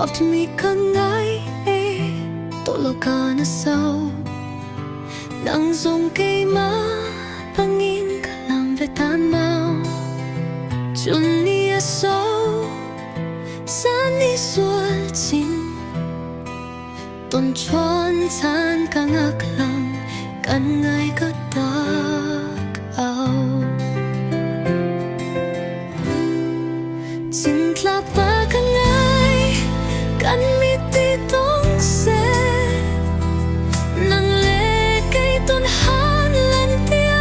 Oft mi cần ngay tổ lo cả na sau nang dùng cây má pangin ka lang về tan mau chun ni sâu san ni sual chin tôn chuan chan ka ngak lang kan ngai ka tak au chin tla pa ka ngai kan mi ti tong se nang le kay ton han lan tiang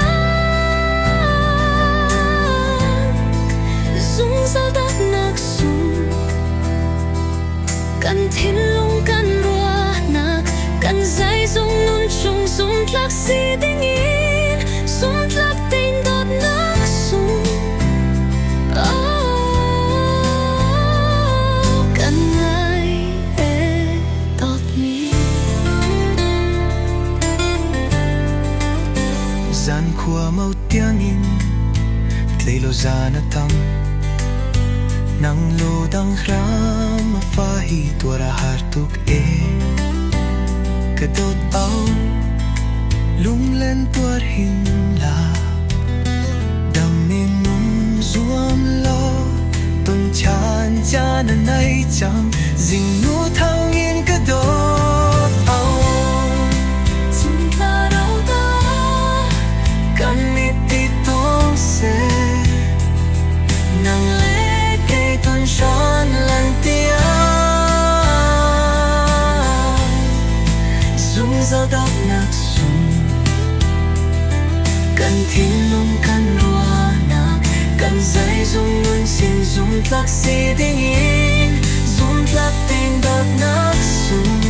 zung zal dat nak sung kan thin lung kan rua nak kan zai zung nun chung zung tlak si ding in zung tlak tin dat nak sung kan ngai tot mi gian khua mau tiếng in lấy lo gian tam nang lo dang ram fa hi tua hartuk kadot au lung len tuar hin la dam min nung zuam lo ton chan chan nai chang jing nu thang in kadot au chung tla rau ta kan mi ti tong se nang le kay ton son lan tia zung zal dat nak sung kan thin lung kan rua nak kan zai zung nun sin zoom tlak si ding in zoom tlak tin dat nak sung